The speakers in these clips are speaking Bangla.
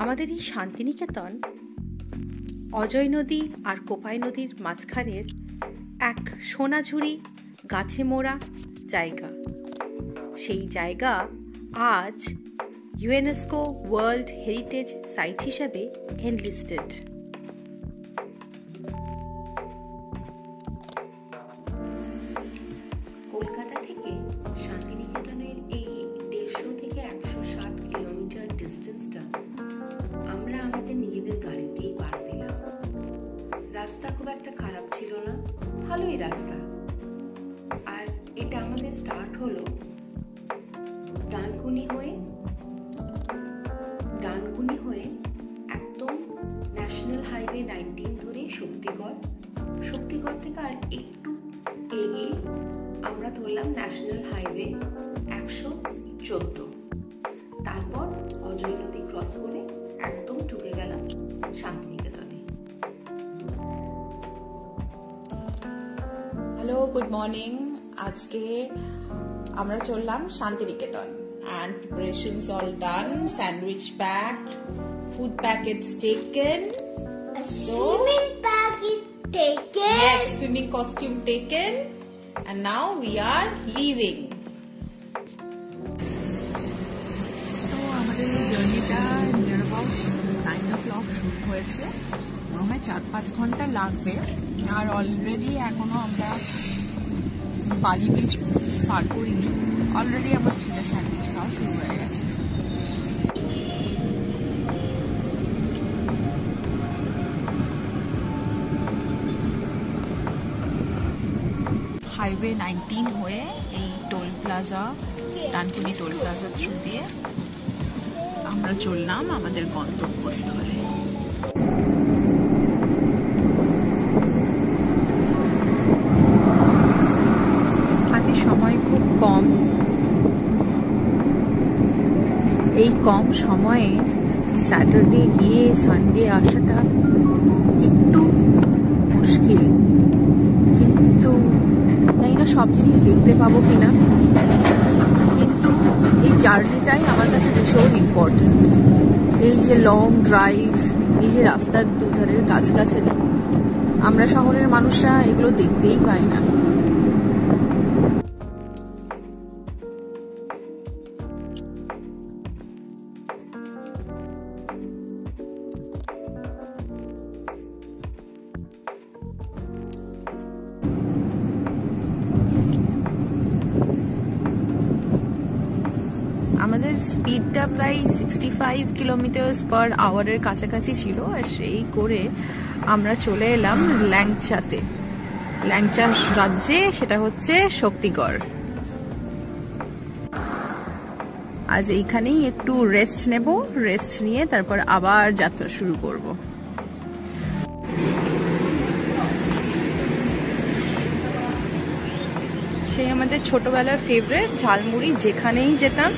আমাদের এই শান্তিনিকেতন অজয় নদী আর কোপাই নদীর মাঝখানের এক সোনাঝুরি গাছে মোড়া জায়গা। সেই জায়গা আজ ইউনেস্কো ওয়ার্ল্ড হেরিটেজ সাইট হিসাবে এনলিস্টেড। কলকাতা থেকে শান্তিনিকেতনের এই 150 থেকে 160 কিলোমিটার ডিস্টেন্সটা আমরা আমাদের নিজেদের গাড়িতেই পার দিলাম। রাস্তা খুব একটা খারাপ ছিল না, ভালোই রাস্তা। আর এটা আমাদের স্টার্ট হলো ডানকুনি হয়ে একদম ন্যাশনাল হাইওয়ে 19 ধরে শক্তিগড় থেকে আর একটু এগিয়ে আমরা ধরলাম ন্যাশনাল হাইওয়ে 114। তারপর অজয় নদী ক্রস করে একদম ঢুকে গেলাম শান্তিনিকেতনে। Hello, good morning. আজকে আমরা চললাম Santiniketan and preparations all done, sandwich packed, food packets taken, swimming packet taken, yes, swimming costume taken, and now we are leaving. তো আমাদের এই জার্নিটা নিয়ার অ্যাবাউট 9 o'clock শুরু হয়েছে। মনে হয় 4-5 ঘন্টা লাগবে। আর অলরেডি এখনো আমরা বালি ব্রিজ পার করিনি, অলরেডি আমার ছেলে স্যান্ডউইচ খাওয়া শুরু হয়ে গেছে। হাইওয়ে 19 হয়ে এই toll plaza, Dankuni toll plaza through দিয়ে আমরা চললাম আমাদের গন্তব্যস্থলে। হাতে সময় খুব কম। এই কম সময়ে স্যাটারডে গিয়ে সানডে আসাটা একটু মুশকিল, কিন্তু জানি না সব জিনিস দেখতে পাবো কিনা। কিন্তু এই জার্নিটাই আমার কাছে ভীষণ ইম্পর্টেন্ট। এই যে লং ড্রাইভ, এই যে রাস্তার দুধারের গাছগাছালি, আমরা শহরের মানুষরা এগুলো দেখতেই পাই না। আমাদের স্পিডটা প্রায় 65 কিলোমিটার পার আওয়ারের কাছাকাছি ছিল। আর সেই করে আমরা চলে এলাম ল্যাংচাতে, ল্যাংচা রাজ্যে, সেটা হচ্ছে শক্তিগড়। আজ এইখানেই একটু রেস্ট নেব, রেস্ট নিয়ে তারপর আবার যাত্রা শুরু করব। সেই আমাদের ছোটবেলার ফেভারিট ঝালমুড়ি, যেখানেই যেতাম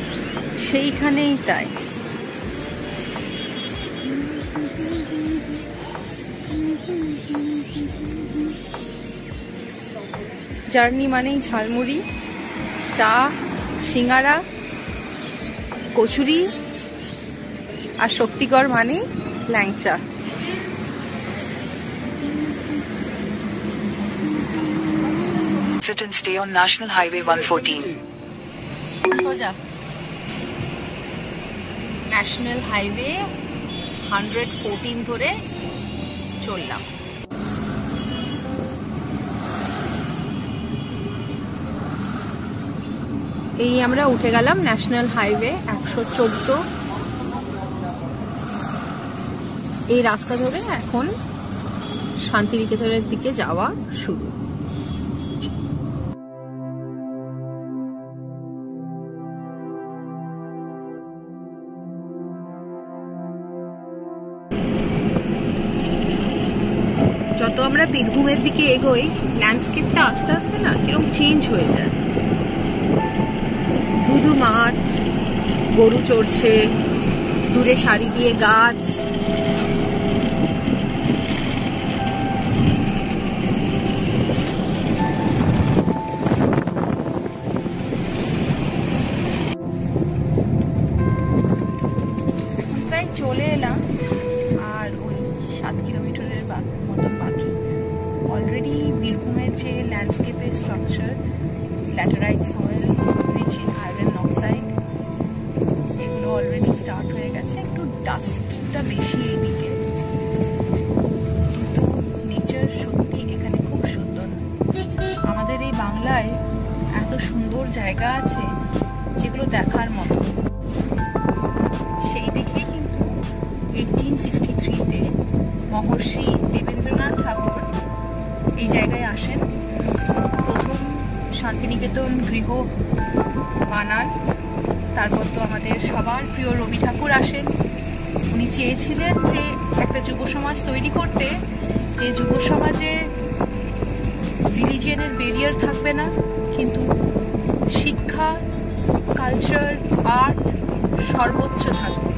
সেইখানেই তাই। জার্নি মানেই ঝালমুড়ি, চা, সিঙ্গারা, কচুরি, আর শক্তিগড় মানেই ল্যাংচা। Exit and stay on National Highway 114. সোজা ন্যাশনাল হাইওয়ে 114 ধরে চললাম। এই আমরা উঠে গেলাম ন্যাশনাল হাইওয়ে 114। এই রাস্তা ধরে এখন শান্তিনিকেতনের দিকে যাওয়া শুরু। যত আমরা বীরভূমের দিকে এগোই, ল্যান্ডস্কেপটা আস্তে আস্তে না এরকম চেঞ্জ হয়ে যায়। ধুধু মাঠ, গরু চড়ছে, দূরে সারি দিয়ে গাছ, চলে এলাম laterite soil, rich in iron oxide, এগুলো অলরেডি স্টার্ট হয়ে গেছে। একটু ডাস্টটা বেশি এইদিকে, কিন্তু নেচার সত্যি এখানে খুব সুন্দর। আমাদের এই বাংলায় এত সুন্দর জায়গা আছে যেগুলো দেখার মতো। সেই দেখে কিন্তু 1863-তে মহর্ষি দেবেন্দ্রনাথ ঠাকুর এই জায়গায় আসেন, প্রথম শান্তিনিকেতন গৃহ বানান। তারপর তো আমাদের সবার প্রিয় রবি ঠাকুর আসেন। উনি চেয়েছিলেন যে একটা যুব সমাজ তৈরি করতে, যে যুব সমাজে রিলিজিয়নের ব্যারিয়ার থাকবে না, কিন্তু শিক্ষা, কালচার, আর্ট সর্বোচ্চ থাকবে।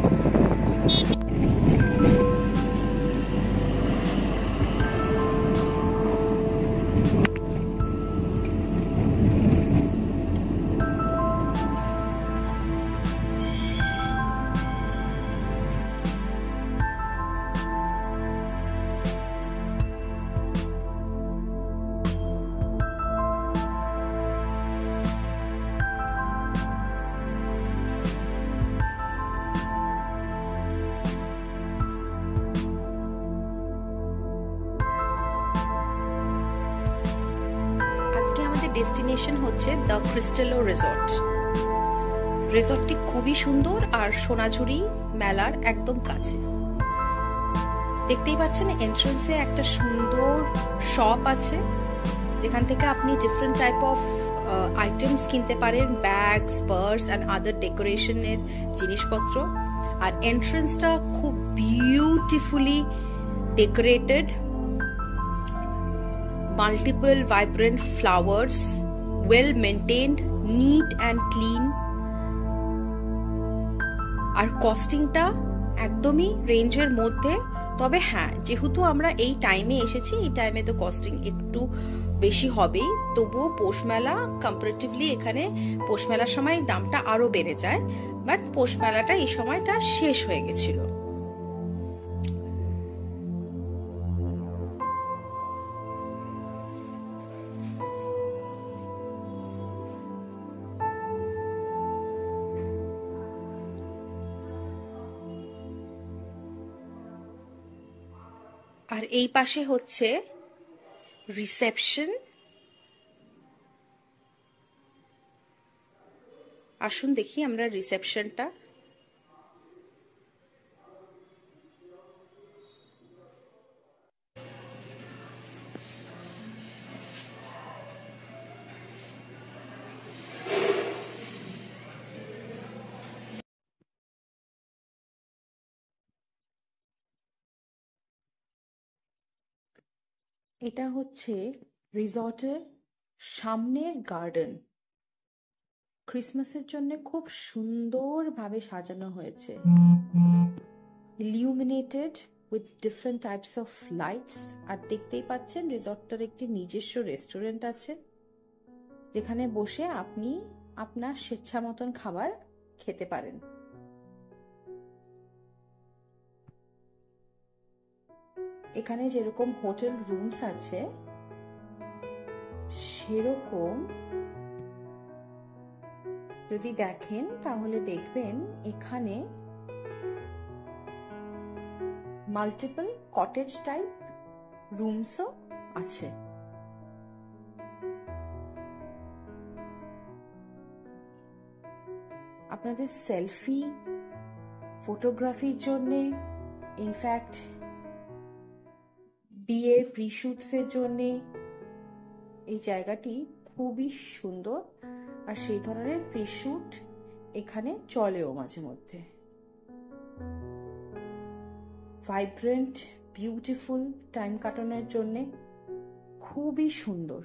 ডেস্টিনেশন হচ্ছে দ্য ক্রিস্টালো রিসর্ট। রিসর্টটি খুবই সুন্দর আর সোনাঝুরি মেলার একদম কাছে। দেখতেই পাচ্ছেন এন্ট্রান্সে একটা সুন্দর শপ আছে, যেখান থেকে আপনি ডিফারেন্ট টাইপ অফ আইটেমস কিনতে পারেন, ব্যাগস, পার্স অ্যান্ড আদার ডেকোরেশনের জিনিসপত্র। আর এন্ট্রান্সটা খুব beautifully decorated, multiple vibrant flowers, well maintained, neat and clean, আর কস্টিংটা একদমই রেঞ্জের মধ্যে। তবে হ্যাঁ, যেহেতু আমরা এই টাইমে এসেছি, এই টাইমে তো কস্টিং একটু বেশি হবেই। তবুও পৌষ মেলা কম্পারেটিভলি, এখানে পৌষ মেলার সময় দামটা আরো বেড়ে যায়, বাট পৌষ মেলাটা এই সময়টা শেষ হয়ে গেছিল। আর এই পাশে হচ্ছে রিসেপশন। আসুন দেখি আমরা রিসেপশনটা। এটা হচ্ছে রিসর্টের সামনের গার্ডেন। ক্রিসমাসের জন্য খুব সুন্দরভাবে সাজানো হয়েছে, illuminated with different types of lights. আর দেখতেই পাচ্ছেন রিসর্টটার একটি নিজস্ব রেস্টুরেন্ট আছে, যেখানে বসে আপনি আপনার স্বেচ্ছা মতন খাবার খেতে পারেন। এখানে যেরকম হোটেল রুমস আছে, সেরকম যদি দেখেন তাহলে দেখবেন এখানে মাল্টিপল কটেজ টাইপ রুমসও আছে। আপনাদের সেলফি ফটোগ্রাফির জন্য, ইনফ্যাক্ট বিয়ের প্রি-শুটসের জন্য এই জায়গাটি খুবই সুন্দর। আর সেই ধরনের প্রি-শুট এখানে চলেও মাঝে মধ্যে। ভাইব্রেন্ট, বিউটিফুল টাইম কাটানোর জন্য খুবই সুন্দর।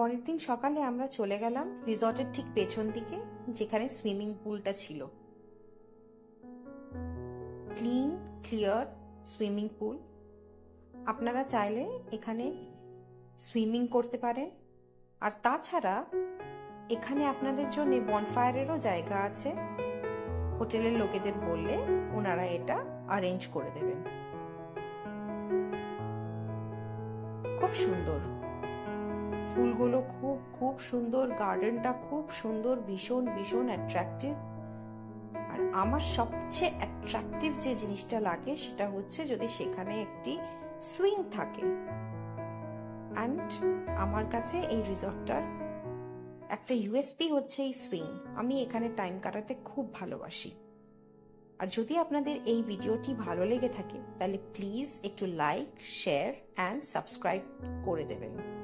পরের দিন সকালে আমরা চলে গেলাম রিসর্টের ঠিক পেছন দিকে, যেখানে সুইমিং পুলটা ছিল। Clean clear swimming pool. আপনারা চাইলে এখানে সুইমিং করতে পারেন। আর তাছাড়া এখানে আপনাদের জন্য বনফায়ারেরও জায়গা আছে। হোটেলের লোকেদের বললে ওনারা এটা অ্যারেঞ্জ করে দেবেন। খুব সুন্দর, ফুলগুলো খুব খুব সুন্দর, গার্ডেনটা খুব সুন্দর, ভীষণ ভীষণ অ্যাট্রাকটিভ। আর আমার সবচেয়ে অ্যাট্রাকটিভ যে জিনিসটা লাগে সেটা হচ্ছে যদি সেখানে একটি সুইং থাকে। অ্যান্ড আমার কাছে এই রিসর্টটার একটা ইউএসপি হচ্ছে এই সুইং। আমি এখানে টাইম কাটাতে খুব ভালোবাসি। আর যদি আপনাদের এই ভিডিওটি ভালো লেগে থাকে তাহলে প্লিজ একটু লাইক, শেয়ার অ্যান্ড সাবস্ক্রাইব করে দেবেন।